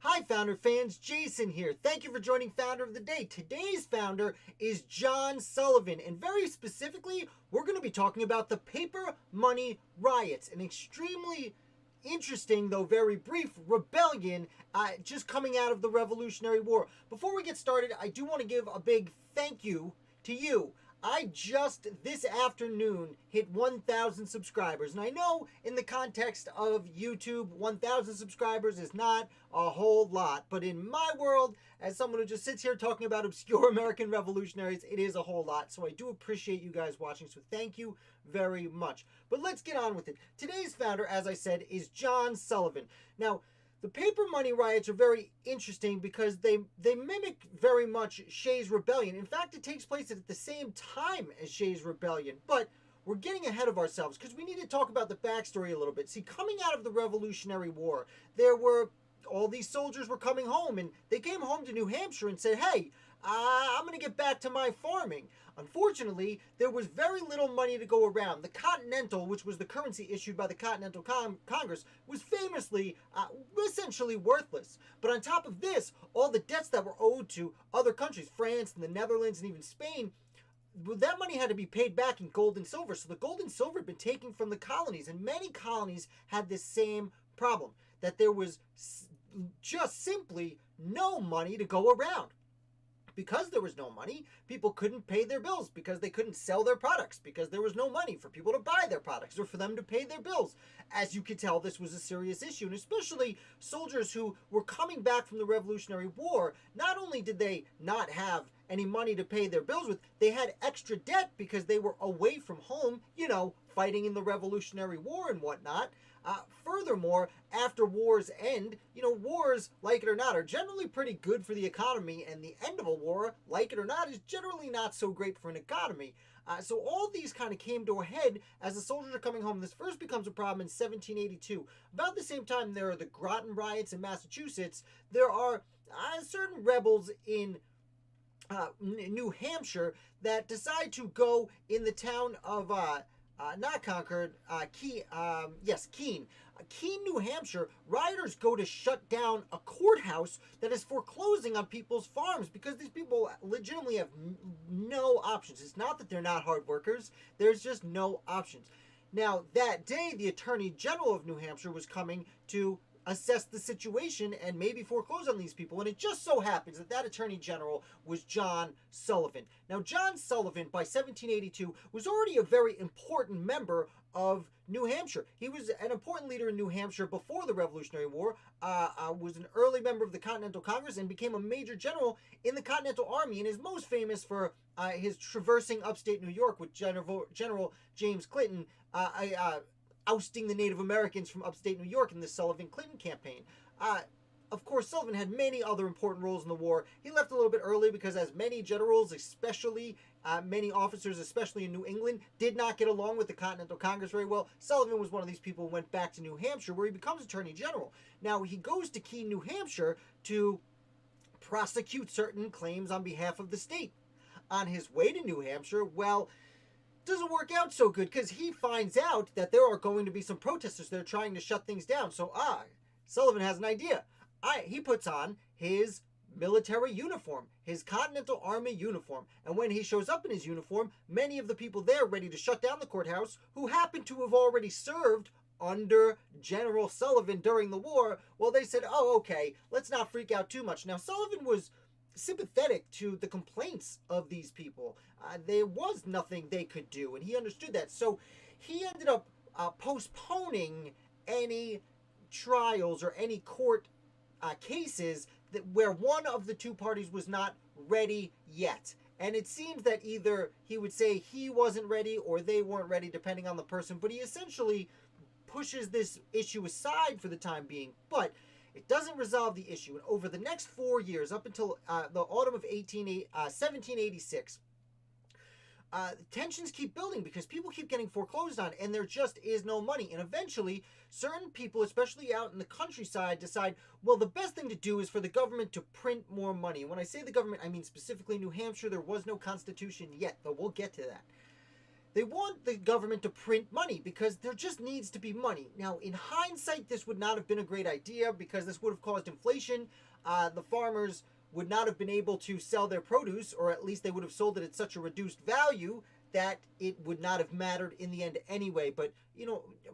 Hi Founder fans, Jason here. Thank you for joining Founder of the Day. Today's founder is John Sullivan, and very specifically, we're going to be talking about the Paper Money Riots, an extremely interesting, though very brief, rebellion just coming out of the Revolutionary War. Before we get started, I do want to give a big thank you to you. I just this afternoon hit 1,000 subscribers. And I know in the context of YouTube, 1,000 subscribers is not a whole lot. But in my world, as someone who just sits here talking about obscure American revolutionaries, it is a whole lot. So I do appreciate you guys watching. So thank you very much. But let's get on with it. Today's founder, as I said, is John Sullivan. Now, the Paper Money Riots are very interesting because they mimic very much Shays Rebellion. In fact, it takes place at the same time as Shays Rebellion. But we're getting ahead of ourselves because we need to talk about the backstory a little bit. See, coming out of the Revolutionary War, all these soldiers were coming home, and they came home to New Hampshire and said, hey, I'm going to get back to my farming. Unfortunately, there was very little money to go around. The Continental, which was the currency issued by the Continental Congress, was famously essentially worthless. But on top of this, all the debts that were owed to other countries, France and the Netherlands and even Spain, that money had to be paid back in gold and silver. So the gold and silver had been taken from the colonies, and many colonies had this same problem, that there was just simply no money to go around. Because there was no money, people couldn't pay their bills because they couldn't sell their products, because there was no money for people to buy their products or for them to pay their bills. As you could tell, this was a serious issue, and especially soldiers who were coming back from the Revolutionary War. Not only did they not have any money to pay their bills with, they had extra debt because they were away from home, fighting in the Revolutionary War and whatnot. Furthermore, after wars end, wars, like it or not, are generally pretty good for the economy, and the end of a war, like it or not, is generally not so great for an economy. So all these kind of came to a head as the soldiers are coming home. This first becomes a problem in 1782. About the same time there are the Groton riots in Massachusetts. There are certain rebels in New Hampshire that decide to go in the town of not Concord, Keene. Keene, New Hampshire, rioters go to shut down a courthouse that is foreclosing on people's farms because these people legitimately have no options. It's not that they're not hard workers, there's just no options. Now, that day, the Attorney General of New Hampshire was coming to assess the situation and maybe foreclose on these people. And it just so happens that Attorney General was John Sullivan. Now, John Sullivan, by 1782, was already a very important member of New Hampshire. He was an important leader in New Hampshire before the Revolutionary War, was an early member of the Continental Congress, and became a major general in the Continental Army, and is most famous for his traversing upstate New York with General James Clinton, ousting the Native Americans from upstate New York in the Sullivan-Clinton campaign. Of course, Sullivan had many other important roles in the war. He left a little bit early because, as many generals, especially many officers, especially in New England, did not get along with the Continental Congress very well. Sullivan was one of these people who went back to New Hampshire, where he becomes Attorney General. Now, he goes to Keene, New Hampshire, to prosecute certain claims on behalf of the state. On his way to New Hampshire, doesn't work out so good because he finds out that there are going to be some protesters that are trying to shut things down. So, Sullivan has an idea. He puts on his military uniform, his Continental Army uniform. And when he shows up in his uniform, many of the people there ready to shut down the courthouse, who happen to have already served under General Sullivan during the war, they said, oh, okay, let's not freak out too much. Now, Sullivan was sympathetic to the complaints of these people. There was nothing they could do, and he understood that. So he ended up postponing any trials or any court cases where one of the two parties was not ready yet. And it seems that either he would say he wasn't ready or they weren't ready, depending on the person. But he essentially pushes this issue aside for the time being. But it doesn't resolve the issue. And over the next 4 years, up until the autumn of 1786, tensions keep building because people keep getting foreclosed on, and there just is no money. And eventually, certain people, especially out in the countryside, decide, the best thing to do is for the government to print more money. And when I say the government, I mean specifically New Hampshire. There was no constitution yet, though we'll get to that. They want the government to print money because there just needs to be money. Now, in hindsight, this would not have been a great idea because this would have caused inflation. The farmers would not have been able to sell their produce, or at least they would have sold it at such a reduced value that it would not have mattered in the end anyway. But,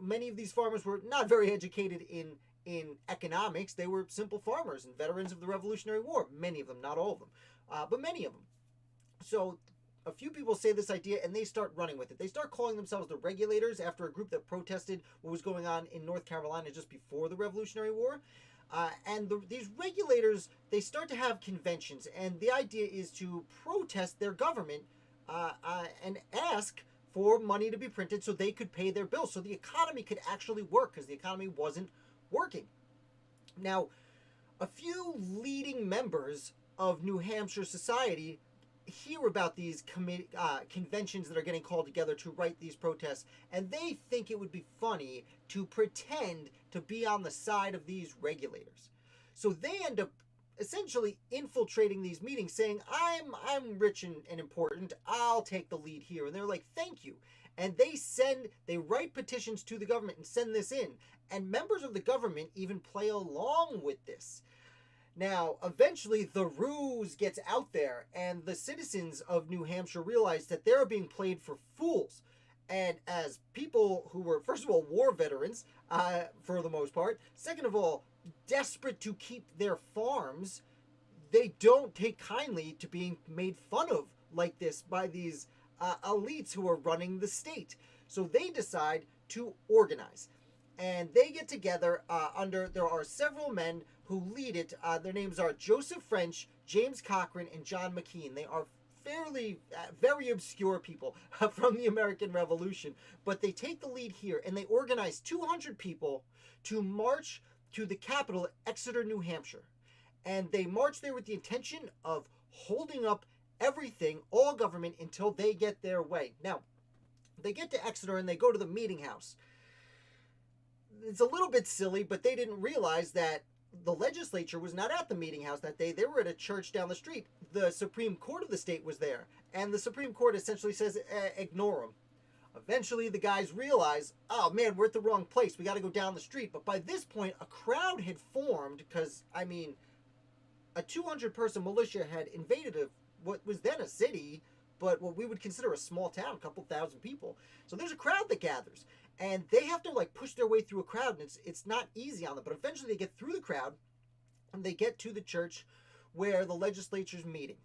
many of these farmers were not very educated in economics. They were simple farmers and veterans of the Revolutionary War. Many of them, not all of them, but many of them. So a few people say this idea and they start running with it. They start calling themselves the Regulators after a group that protested what was going on in North Carolina just before the Revolutionary War. These regulators, they start to have conventions, and the idea is to protest their government and ask for money to be printed so they could pay their bills, so the economy could actually work, because the economy wasn't working. Now, a few leading members of New Hampshire society hear about these conventions that are getting called together to write these protests, and they think it would be funny to pretend to be on the side of these regulators. So they end up essentially infiltrating these meetings, saying, I'm rich and important, I'll take the lead here. And they're like, thank you. And they write petitions to the government and send this in. And members of the government even play along with this. Now, eventually, the ruse gets out there, and the citizens of New Hampshire realize that they're being played for fools. And as people who were, first of all, war veterans, for the most part, second of all, desperate to keep their farms, they don't take kindly to being made fun of like this by these elites who are running the state. So they decide to organize. And they get together there are several men who lead it. Their names are Joseph French, James Cochrane, and John McKean. They are very obscure people from the American Revolution. But they take the lead here, and they organize 200 people to march to the capital, Exeter, New Hampshire. And they march there with the intention of holding up everything, all government, until they get their way. Now, they get to Exeter, and they go to the meeting house. It's a little bit silly, but they didn't realize that the legislature was not at the meeting house that day. They were at a church down the street. The Supreme Court of the state was there, and the Supreme Court essentially says, ignore them. Eventually, the guys realize, oh man, we're at the wrong place. We got to go down the street. But by this point, a crowd had formed because, a 200-person militia had invaded what was then a city, but what we would consider a small town, a couple thousand people. So there's a crowd that gathers. And they have to push their way through a crowd, and it's not easy on them. But eventually they get through the crowd, and they get to the church where the legislature's meeting.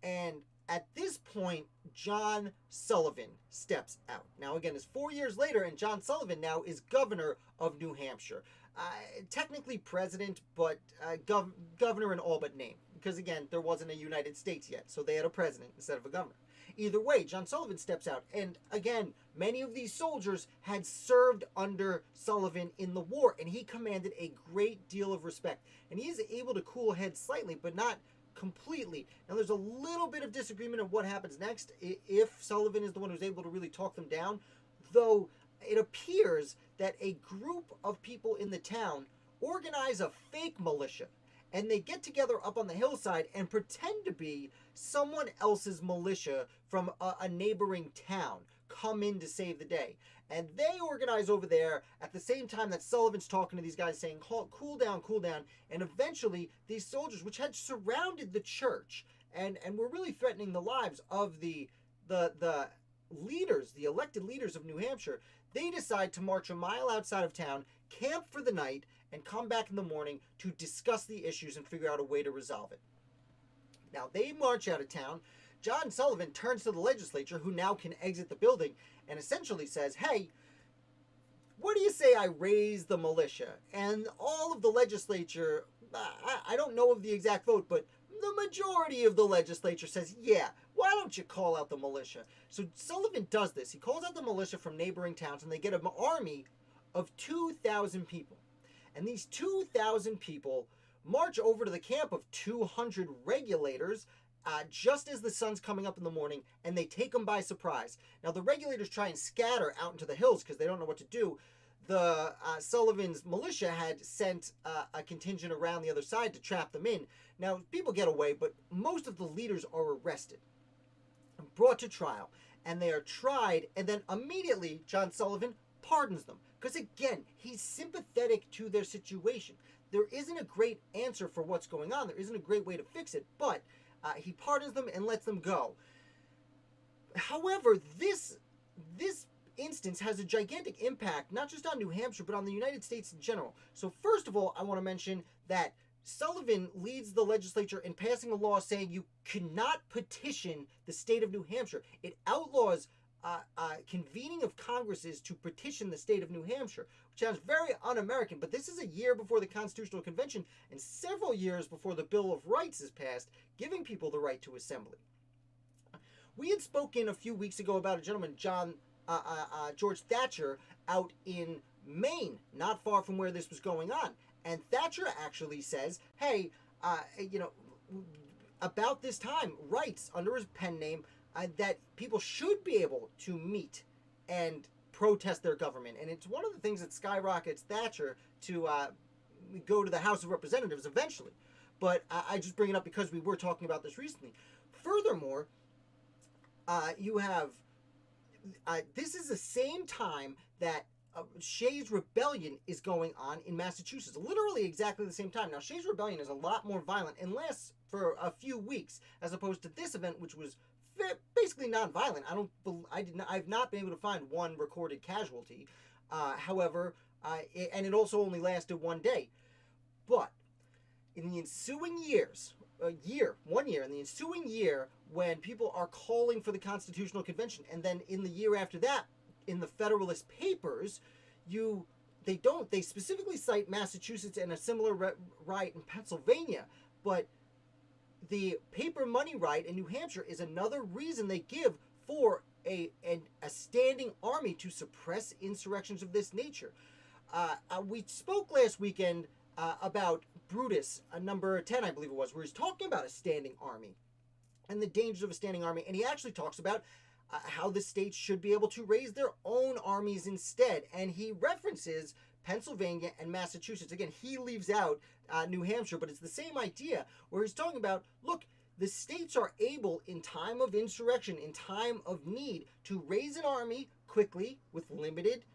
And at this point, John Sullivan steps out. Now, again, it's 4 years later, and John Sullivan now is governor of New Hampshire. Technically president, but governor in all but name. Because, again, there wasn't a United States yet, so they had a president instead of a governor. Either way, John Sullivan steps out. And again, many of these soldiers had served under Sullivan in the war, and he commanded a great deal of respect. And he is able to cool heads slightly, but not completely. Now, there's a little bit of disagreement of what happens next, if Sullivan is the one who's able to really talk them down, though it appears that a group of people in the town organize a fake militia. And they get together up on the hillside and pretend to be someone else's militia from a neighboring town, come in to save the day. And they organize over there at the same time that Sullivan's talking to these guys saying, cool down. And eventually these soldiers, which had surrounded the church and were really threatening the lives of the leaders, the elected leaders of New Hampshire, they decide to march a mile outside of town, camp for the night, and come back in the morning to discuss the issues and figure out a way to resolve it. Now, they march out of town. John Sullivan turns to the legislature, who now can exit the building, and essentially says, hey, what do you say I raise the militia? And all of the legislature, I don't know of the exact vote, but the majority of the legislature says, yeah, why don't you call out the militia? So Sullivan does this. He calls out the militia from neighboring towns, and they get an army of 2,000 people. And these 2,000 people march over to the camp of 200 regulators just as the sun's coming up in the morning, and they take them by surprise. Now, the regulators try and scatter out into the hills because they don't know what to do. The Sullivan's militia had sent a contingent around the other side to trap them in. Now, people get away, but most of the leaders are arrested and brought to trial. and they are tried, and then immediately John Sullivan pardons them. Because again, he's sympathetic to their situation. There isn't a great answer for what's going on. There isn't a great way to fix it, but he pardons them and lets them go. However, this instance has a gigantic impact, not just on New Hampshire, but on the United States in general. So first of all, I want to mention that Sullivan leads the legislature in passing a law saying you cannot petition the state of New Hampshire. It outlaws convening of Congresses to petition the state of New Hampshire, which sounds very un-American, but this is a year before the Constitutional Convention and several years before the Bill of Rights is passed, giving people the right to assembly. We had spoken a few weeks ago about a gentleman, George Thatcher, out in Maine, not far from where this was going on. And Thatcher actually says, hey, about this time, writes under his pen name that people should be able to meet and protest their government. And it's one of the things that skyrockets Thatcher to go to the House of Representatives eventually. But I just bring it up because we were talking about this recently. Furthermore, you have, this is the same time that Shays Rebellion is going on in Massachusetts. Literally exactly the same time. Now, Shays Rebellion is a lot more violent and lasts for a few weeks, as opposed to this event, which was basically non-violent. I've not been able to find one recorded casualty. However, and it also only lasted one day. But in the ensuing years, in the ensuing year, when people are calling for the Constitutional Convention, and then in the year after that, in the Federalist Papers, they specifically cite Massachusetts and a similar riot in Pennsylvania, but the Paper Money Riot in New Hampshire is another reason they give for a standing army to suppress insurrections of this nature. We spoke last weekend about Brutus, number 10, I believe it was, where he's talking about a standing army and the dangers of a standing army, and he actually talks about how the states should be able to raise their own armies instead, and he references Pennsylvania and Massachusetts. Again, he leaves out New Hampshire, but it's the same idea, where he's talking about, look, the states are able, in time of insurrection, in time of need, to raise an army quickly with limited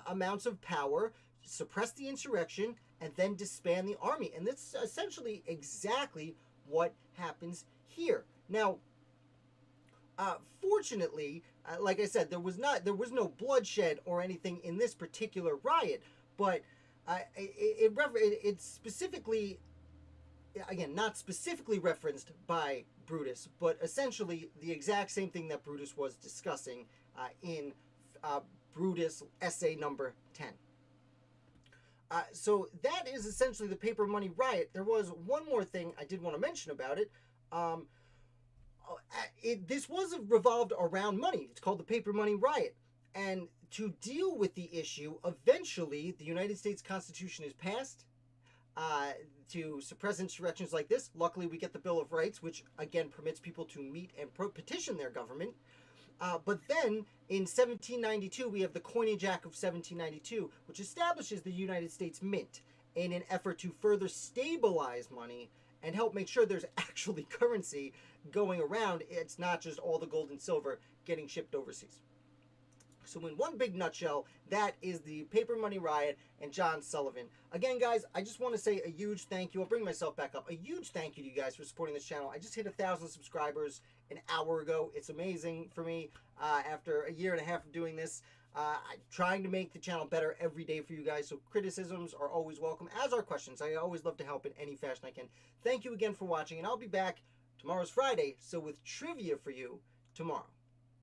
amounts of power, suppress the insurrection, and then disband the army. And that's essentially exactly what happens here. Now, fortunately, like I said, there was no bloodshed or anything in this particular riot, but it's specifically, again, not specifically referenced by Brutus, but essentially the exact same thing that Brutus was discussing in Brutus essay number 10. So that is essentially the Paper Money Riot. There was one more thing I did want to mention about it. This was revolved around money. It's called the Paper Money Riot. And to deal with the issue, eventually the United States Constitution is passed to suppress insurrections like this. Luckily, we get the Bill of Rights, which again permits people to meet and petition their government. But then in 1792, we have the Coinage Act of 1792, which establishes the United States Mint in an effort to further stabilize money and help make sure there's actually currency going around. It's not just all the gold and silver getting shipped overseas. So in one big nutshell, that is the Paper Money Riot and John Sullivan. Again, guys, I just want to say a huge thank you. I'll bring myself back up. A huge thank you to you guys for supporting this channel. I just hit 1,000 subscribers an hour ago. It's amazing for me after a year and a half of doing this. I'm trying to make the channel better every day for you guys, so criticisms are always welcome, as are questions. I always love to help in any fashion I can. Thank you again for watching, and I'll be back. Tomorrow's Friday, so with trivia for you tomorrow.